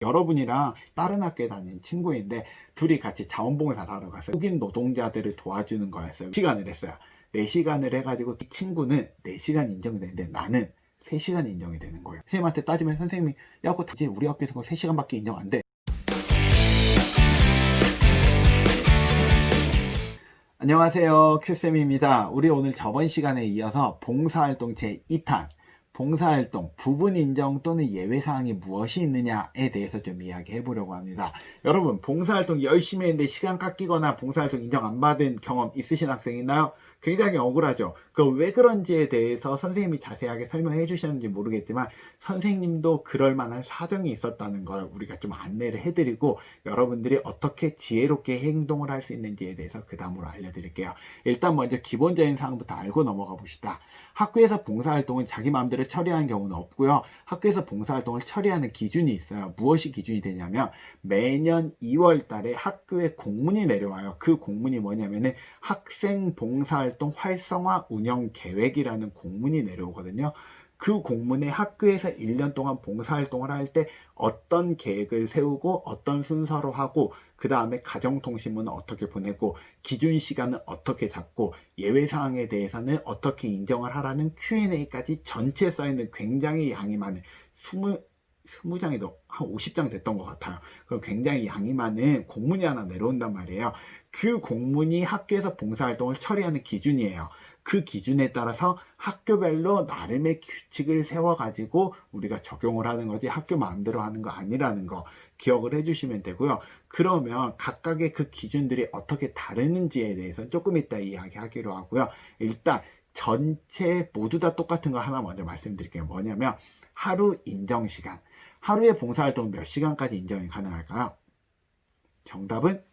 여러분이랑 다른 학교에 다니는 친구인데 둘이 같이 자원봉사를 하러 갔어요. 흑인 노동자들을 도와주는 거였어요. 4시간을 했어요. 4시간을 해가지고 이 친구는 4시간 인정이 되는데 나는 3시간 인정이 되는 거예요. 선생님한테 따지면 선생님이 야 그거 다지 우리 학교에서 3시간밖에 인정 안 돼. 안녕하세요, 큐쌤입니다. 우리 오늘 저번 시간에 이어서 봉사활동 제2탄 봉사활동 부분 인정 또는 예외사항이 무엇이 있느냐에 대해서 좀 이야기해 보려고 합니다. 여러분, 봉사활동 열심히 했는데 시간 깎이거나 봉사활동 인정 안 받은 경험 있으신 학생 있나요? 굉장히 억울하죠. 그 왜 그런지에 대해서 선생님이 자세하게 설명해 주셨는지 모르겠지만 선생님도 그럴 만한 사정이 있었다는 걸 우리가 좀 안내를 해드리고 여러분들이 어떻게 지혜롭게 행동을 할 수 있는지에 대해서 그 다음으로 알려드릴게요. 일단 먼저 기본적인 사항부터 알고 넘어가 봅시다. 학교에서 봉사활동은 자기 마음대로 처리하는 경우는 없고요. 학교에서 봉사활동을 처리하는 기준이 있어요. 무엇이 기준이 되냐면 매년 2월 달에 학교에 공문이 내려와요. 그 공문이 뭐냐면은 학생 봉사활동 활성화 운영 계획이라는 공문이 내려오거든요. 그 공문에 학교에서 1년 동안 봉사활동을 할 때 어떤 계획을 세우고 어떤 순서로 하고 그 다음에 가정통신문은 어떻게 보내고 기준 시간은 어떻게 잡고 예외사항에 대해서는 어떻게 인정을 하라는 Q&A까지 전체에 써있는 굉장히 양이 많은 20장이 한 50장 됐던 것 같아요. 그럼 굉장히 양이 많은 공문이 하나 내려온단 말이에요. 그 공문이 학교에서 봉사활동을 처리하는 기준이에요. 그 기준에 따라서 학교별로 나름의 규칙을 세워가지고 우리가 적용을 하는 거지 학교 마음대로 하는 거 아니라는 거 기억을 해주시면 되고요. 그러면 각각의 그 기준들이 어떻게 다르는지에 대해서 조금 이따 이야기하기로 하고요. 일단 전체 모두 다 똑같은 거 하나 먼저 말씀드릴게요. 뭐냐면 하루 인정시간. 하루에 봉사활동 몇 시간까지 인정이 가능할까요? 정답은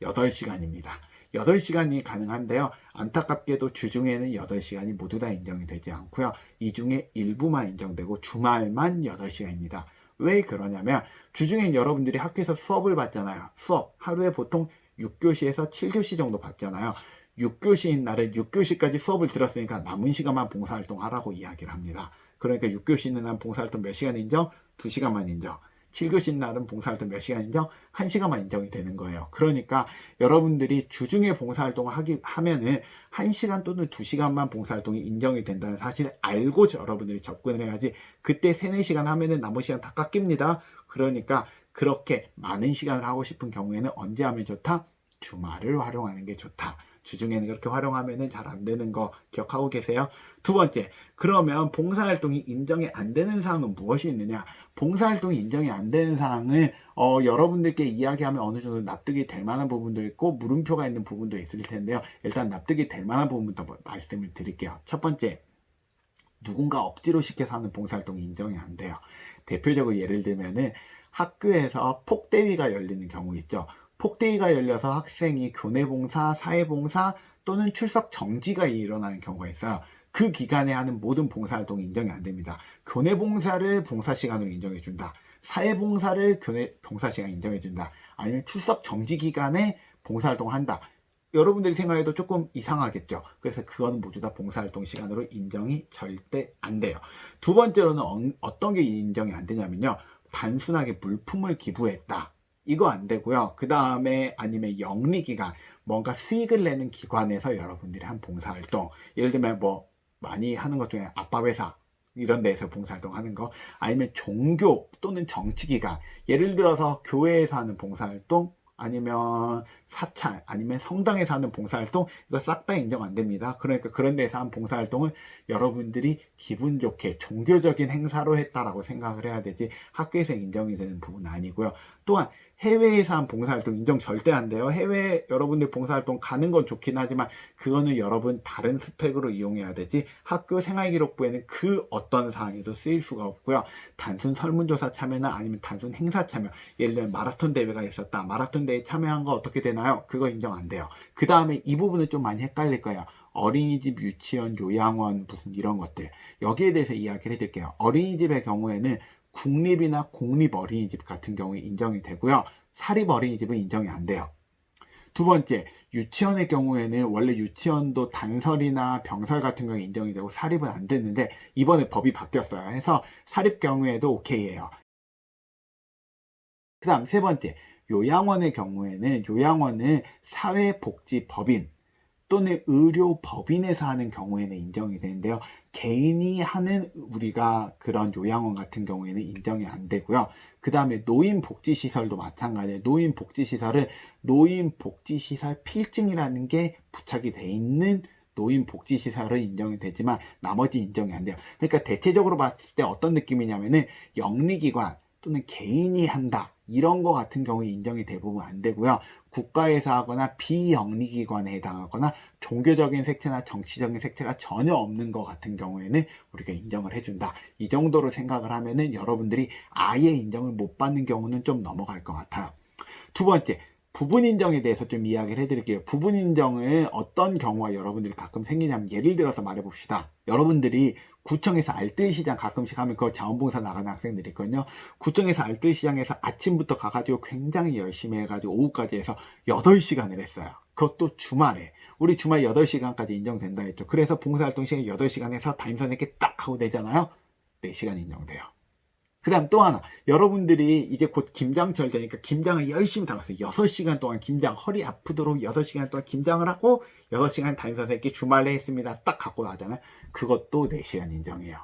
8시간입니다. 8시간이 가능한데요. 안타깝게도 주중에는 8시간이 모두 다 인정이 되지 않고요. 이 중에 일부만 인정되고 주말만 8시간입니다. 왜 그러냐면 주중엔 여러분들이 학교에서 수업을 받잖아요. 수업 하루에 보통 6교시에서 7교시 정도 받잖아요. 6교시인 날은 6교시까지 수업을 들었으니까 남은 시간만 봉사활동 하라고 이야기를 합니다. 그러니까 6교시 있는 날 봉사활동 몇 시간 인정? 2시간만 인정. 7교시 날은 봉사활동 몇 시간 인정? 1시간만 인정이 되는 거예요. 그러니까 여러분들이 주중에 봉사활동을 하면은 1시간 또는 2시간만 봉사활동이 인정이 된다는 사실을 알고 여러분들이 접근을 해야지 그때 3, 4시간 하면은 남은 시간 다 깎입니다. 그러니까 그렇게 많은 시간을 하고 싶은 경우에는 언제 하면 좋다? 주말을 활용하는 게 좋다. 주중에는 그렇게 활용하면은 잘 안 되는 거 기억하고 계세요? 두 번째, 그러면 봉사활동이 인정이 안 되는 사항은 무엇이 있느냐? 봉사활동이 인정이 안 되는 사항은 여러분들께 이야기하면 어느 정도 납득이 될 만한 부분도 있고 물음표가 있는 부분도 있을 텐데요. 일단 납득이 될 만한 부분부터 말씀을 드릴게요. 첫 번째, 누군가 억지로 시켜서 하는 봉사활동이 인정이 안 돼요. 대표적으로 예를 들면은 학교에서 폭대위가 열리는 경우 있죠. 폭대위가 열려서 학생이 교내봉사, 사회봉사 또는 출석 정지가 일어나는 경우가 있어요. 그 기간에 하는 모든 봉사활동이 인정이 안 됩니다. 교내봉사를 봉사시간으로 인정해준다. 사회봉사를 교내 봉사시간 인정해준다. 아니면 출석 정지 기간에 봉사활동을 한다. 여러분들이 생각해도 조금 이상하겠죠. 그래서 그거는 모두 다 봉사활동 시간으로 인정이 절대 안 돼요. 두 번째로는 어떤 게 인정이 안 되냐면요. 단순하게 물품을 기부했다. 이거 안 되고요. 그 다음에 아니면 영리기관, 뭔가 수익을 내는 기관에서 여러분들이 한 봉사활동, 예를 들면 뭐 많이 하는 것 중에 아빠회사 이런 데에서 봉사활동 하는 거, 아니면 종교 또는 정치기관, 예를 들어서 교회에서 하는 봉사활동, 아니면 사찰, 아니면 성당에서 하는 봉사활동, 이거 싹 다 인정 안 됩니다. 그러니까 그런 데서 한 봉사활동은 여러분들이 기분 좋게 종교적인 행사로 했다라고 생각을 해야 되지 학교에서 인정이 되는 부분은 아니고요. 또한 해외에서 한 봉사활동 인정 절대 안 돼요. 해외 여러분들 봉사활동 가는 건 좋긴 하지만 그거는 여러분 다른 스펙으로 이용해야 되지 학교 생활기록부에는 그 어떤 사항에도 쓰일 수가 없고요. 단순 설문조사 참여나 아니면 단순 행사 참여, 예를 들면 마라톤 대회가 있었다. 마라톤 대회 참여한 거 어떻게 되나요? 그거 인정 안 돼요. 그 다음에 이 부분은 좀 많이 헷갈릴 거예요. 어린이집, 유치원, 요양원 무슨 이런 것들, 여기에 대해서 이야기를 해드릴게요. 어린이집의 경우에는 국립이나 공립 어린이집 같은 경우에 인정이 되고요. 사립 어린이집은 인정이 안 돼요. 두 번째, 유치원의 경우에는 원래 유치원도 단설이나 병설 같은 경우에 인정이 되고 사립은 안 됐는데 이번에 법이 바뀌었어요. 해서 사립 경우에도 오케이예요. 그 다음 세 번째, 요양원의 경우에는 요양원은 사회복지법인 또는 의료법인에서 하는 경우에는 인정이 되는데요. 개인이 하는 우리가 그런 요양원 같은 경우에는 인정이 안 되고요. 그 다음에 노인복지시설도 마찬가지예요. 노인복지시설은 노인복지시설 필증이라는 게 부착이 돼 있는 노인복지시설은 인정이 되지만 나머지 인정이 안 돼요. 그러니까 대체적으로 봤을 때 어떤 느낌이냐면은 영리기관 또는 개인이 한다 이런 거 같은 경우에 인정이 대부분 안 되고요. 국가에서 하거나 비영리기관에 해당하거나 종교적인 색채나 정치적인 색채가 전혀 없는 것 같은 경우에는 우리가 인정을 해준다. 이 정도로 생각을 하면은 여러분들이 아예 인정을 못 받는 경우는 좀 넘어갈 것 같아요. 두 번째, 부분 인정에 대해서 좀 이야기를 해드릴게요. 부분 인정은 어떤 경우가 여러분들이 가끔 생기냐면, 예를 들어서 말해봅시다. 여러분들이 구청에서 알뜰시장 가끔씩 하면 그 자원봉사 나가는 학생들이 있거든요. 구청에서 알뜰시장에서 아침부터 가가지고 굉장히 열심히 해가지고 오후까지 해서 8시간을 했어요. 그것도 주말에. 우리 주말 8시간까지 인정된다 했죠. 그래서 봉사활동 시간 8시간 해서 담임선생님께 딱 하고 내잖아요. 4시간 인정돼요. 그 다음 또 하나, 여러분들이 이제 곧 김장철 되니까 김장을 열심히 담았어요. 6시간 동안 김장, 허리 아프도록 6시간 동안 김장을 하고 6시간 담임선생님께 주말에 했습니다. 딱 갖고 나잖아요. 그것도 4시간 인정해요.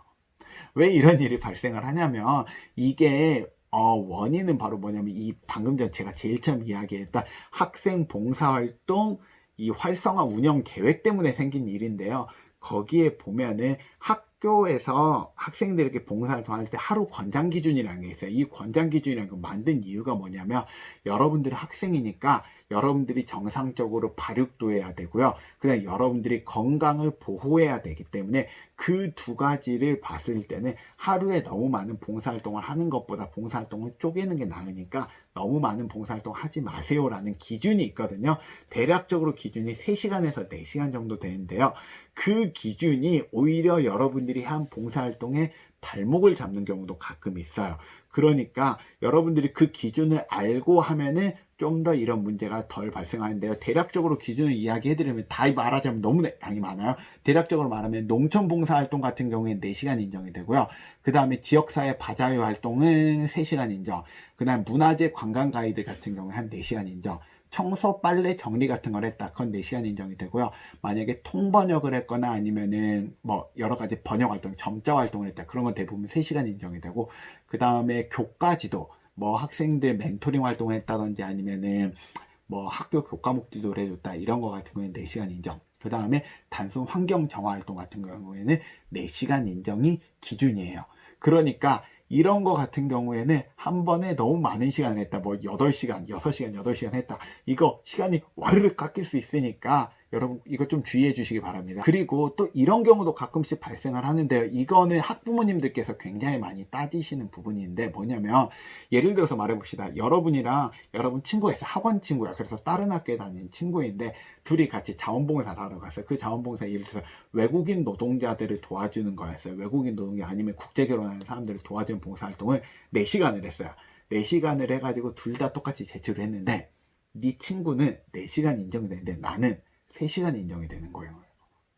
왜 이런 일이 발생을 하냐면, 이게 원인은 바로 뭐냐면, 이 방금 전 제가 제일 처음 이야기했던 학생 봉사활동 이 활성화 운영 계획 때문에 생긴 일인데요. 거기에 보면은 학교에서 학생들에게 봉사활동 할 때 하루 권장 기준이라는 게 있어요. 이 권장 기준이라는 거 만든 이유가 뭐냐면, 여러분들이 학생이니까 여러분들이 정상적으로 발육도 해야 되고요. 그다음 여러분들이 건강을 보호해야 되기 때문에 그 두 가지를 봤을 때는 하루에 너무 많은 봉사활동을 하는 것보다 봉사활동을 쪼개는 게 나으니까 너무 많은 봉사활동 하지 마세요라는 기준이 있거든요. 대략적으로 기준이 3시간에서 4시간 정도 되는데요. 그 기준이 오히려 여러분들이 한 봉사활동의 발목을 잡는 경우도 가끔 있어요. 그러니까 여러분들이 그 기준을 알고 하면은 좀 더 이런 문제가 덜 발생하는데요. 대략적으로 기준을 이야기해드리면, 다 말하자면 너무 양이 많아요. 대략적으로 말하면 농촌봉사활동 같은 경우에 4시간 인정이 되고요. 그 다음에 지역사회 바자회 활동은 3시간 인정. 그 다음 문화재 관광 가이드 같은 경우에 한 4시간 인정. 청소, 빨래, 정리 같은 걸 했다. 그건 4시간 인정이 되고요. 만약에 통번역을 했거나 아니면은 뭐 여러 가지 번역 활동, 점자 활동을 했다. 그런 건 대부분 3시간 인정이 되고, 그 다음에 교과지도, 뭐 학생들 멘토링 활동을 했다든지 아니면은 뭐 학교 교과목 지도를 해줬다. 이런 거 같은 경우에는 4시간 인정. 그 다음에 단순 환경 정화 활동 같은 경우에는 4시간 인정이 기준이에요. 그러니까 이런 거 같은 경우에는 한 번에 너무 많은 시간을 했다. 뭐 8시간, 6시간, 8시간 했다. 이거 시간이 와르르 깎일 수 있으니까 여러분 이거 좀 주의해 주시기 바랍니다. 그리고 또 이런 경우도 가끔씩 발생을 하는데요. 이거는 학부모님들께서 굉장히 많이 따지시는 부분인데, 뭐냐면 예를 들어서 말해봅시다. 여러분이랑 여러분 친구가 있어요. 학원 친구야. 그래서 다른 학교에 다니는 친구인데 둘이 같이 자원봉사를 하러 갔어요. 그 자원봉사 예를 들어서 외국인 노동자들을 도와주는 거였어요. 외국인 노동자 아니면 국제결혼하는 사람들을 도와주는 봉사활동을 4시간을 했어요. 4시간을 해가지고 둘 다 똑같이 제출을 했는데, 네 친구는 4시간 인정이 되는데 나는 3시간 인정이 되는 거예요.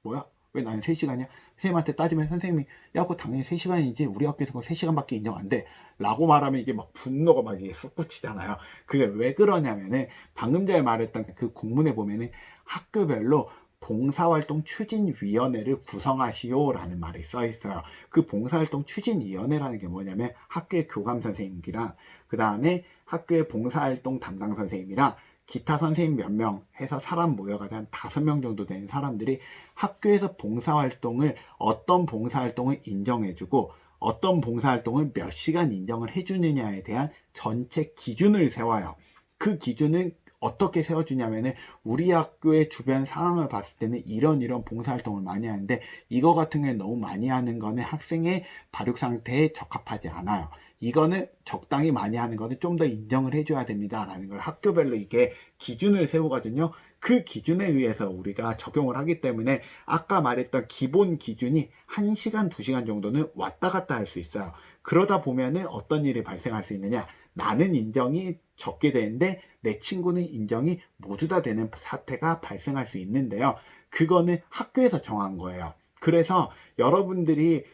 뭐야? 왜 나는 3시간이야? 선생님한테 따지면 선생님이 야 그거 당연히 3시간이지 우리 학교에서 그거 3시간밖에 인정 안 돼 라고 말하면 이게 막 분노가 막 이게 솟구치잖아요. 그게 왜 그러냐면은 방금 전에 말했던 그 공문에 보면은 학교별로 봉사활동 추진위원회를 구성하시오 라는 말이 써 있어요. 그 봉사활동 추진위원회라는 게 뭐냐면 학교의 교감 선생님이랑 그 다음에 학교의 봉사활동 담당 선생님이랑 기타 선생님 몇 명 해서 사람 모여가지고 한 5명 정도 되는 사람들이 학교에서 봉사활동을 어떤 봉사활동을 인정해주고 어떤 봉사활동을 몇 시간 인정을 해주느냐에 대한 전체 기준을 세워요. 그 기준은 어떻게 세워주냐면은 우리 학교의 주변 상황을 봤을 때는 이런 봉사활동을 많이 하는데 이거 같은 경우에 너무 많이 하는 거는 학생의 발육 상태에 적합하지 않아요. 이거는 적당히 많이 하는 거는 좀 더 인정을 해줘야 됩니다 라는 걸 학교별로 이게 기준을 세우거든요. 그 기준에 의해서 우리가 적용을 하기 때문에 아까 말했던 기본 기준이 1시간, 2시간 정도는 왔다 갔다 할 수 있어요. 그러다 보면은 어떤 일이 발생할 수 있느냐, 나는 인정이 적게 되는데 내 친구는 인정이 모두 다 되는 사태가 발생할 수 있는데요. 그거는 학교에서 정한 거예요. 그래서 여러분들이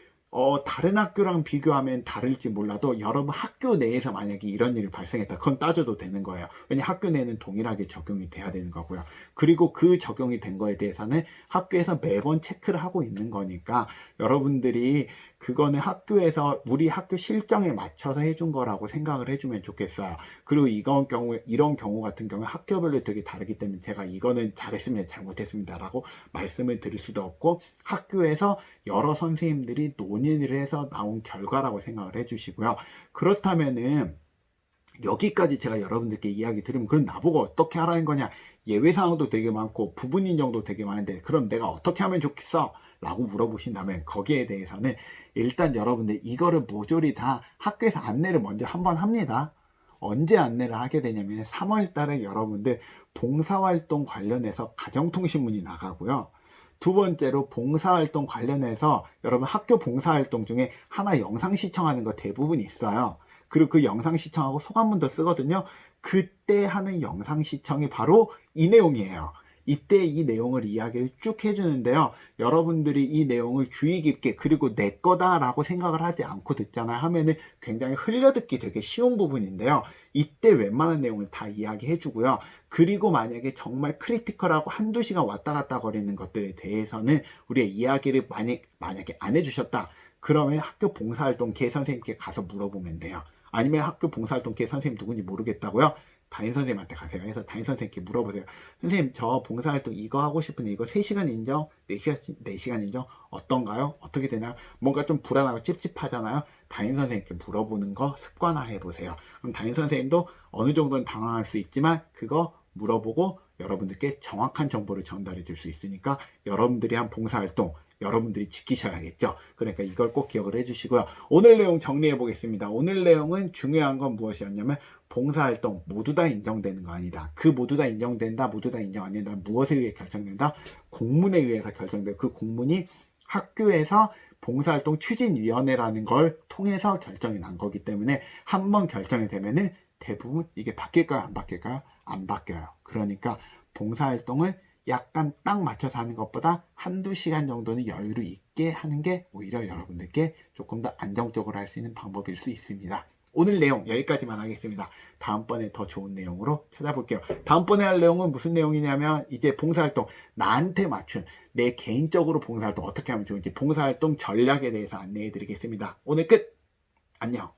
다른 학교랑 비교하면 다를지 몰라도 여러분 학교 내에서 만약에 이런 일이 발생했다. 그건 따져도 되는 거예요. 왜냐 학교 내는 동일하게 적용이 돼야 되는 거고요. 그리고 그 적용이 된 거에 대해서는 학교에서 매번 체크를 하고 있는 거니까 여러분들이 그거는 학교에서 우리 학교 실정에 맞춰서 해준 거라고 생각을 해주면 좋겠어요. 그리고 이런 경우 같은 경우에 학교별로 되게 다르기 때문에 제가 이거는 잘했습니다, 잘못했습니다 라고 말씀을 드릴 수도 없고, 학교에서 여러 선생님들이 논의를 해서 나온 결과라고 생각을 해주시고요. 그렇다면은 여기까지 제가 여러분들께 이야기 들으면 그럼 나보고 어떻게 하라는 거냐, 예외사항도 되게 많고 부분 인정도 되게 많은데 그럼 내가 어떻게 하면 좋겠어? 라고 물어보신다면 거기에 대해서는 일단 여러분들 이거를 모조리 다 학교에서 안내를 먼저 한번 합니다. 언제 안내를 하게 되냐면 3월 달에 여러분들 봉사활동 관련해서 가정통신문이 나가고요. 두 번째로 봉사활동 관련해서 여러분 학교 봉사활동 중에 하나 영상 시청하는 거 대부분 있어요. 그리고 그 영상 시청하고 소감문도 쓰거든요. 그때 하는 영상 시청이 바로 이 내용이에요. 이때 이 내용을 이야기를 쭉 해주는데요. 여러분들이 이 내용을 주의 깊게 그리고 내 거다라고 생각을 하지 않고 듣잖아요 하면은 굉장히 흘려듣기 되게 쉬운 부분인데요. 이때 웬만한 내용을 다 이야기해주고요. 그리고 만약에 정말 크리티컬하고 한두 시간 왔다 갔다 거리는 것들에 대해서는 우리의 이야기를 만약에 안 해주셨다. 그러면 학교 봉사활동 계 선생님께 가서 물어보면 돼요. 아니면 학교 봉사활동 계 선생님 누군지 모르겠다고요? 담임선생님한테 가세요. 그래서 담임선생님께 물어보세요. 선생님 저 봉사활동 이거 하고 싶은데 이거 3시간 인정? 4시간 인정? 어떤가요? 어떻게 되나요? 뭔가 좀 불안하고 찝찝하잖아요. 담임선생님께 물어보는 거 습관화해 보세요. 그럼 담임선생님도 어느 정도는 당황할 수 있지만 그거 물어보고 여러분들께 정확한 정보를 전달해 줄 수 있으니까 여러분들이 한 봉사활동 여러분들이 지키셔야겠죠. 그러니까 이걸 꼭 기억을 해주시고요. 오늘 내용 정리해 보겠습니다. 오늘 내용은 중요한 건 무엇이었냐면 봉사활동 모두 다 인정되는 거 아니다. 그 모두 다 인정된다, 모두 다 인정 안 된다. 무엇에 의해 결정된다? 공문에 의해서 결정돼요. 그 공문이 학교에서 봉사활동 추진위원회라는 걸 통해서 결정이 난 거기 때문에 한번 결정이 되면은 대부분 이게 바뀔까요? 안 바뀔까요? 안 바뀌어요. 그러니까 봉사활동을 약간 딱 맞춰서 하는 것보다 한두 시간 정도는 여유를 있게 하는 게 오히려 여러분들께 조금 더 안정적으로 할 수 있는 방법일 수 있습니다. 오늘 내용 여기까지만 하겠습니다. 다음번에 더 좋은 내용으로 찾아볼게요. 다음번에 할 내용은 무슨 내용이냐면 이제 봉사활동 나한테 맞춘 내 개인적으로 봉사활동 어떻게 하면 좋은지 봉사활동 전략에 대해서 안내해 드리겠습니다. 오늘 끝! 안녕!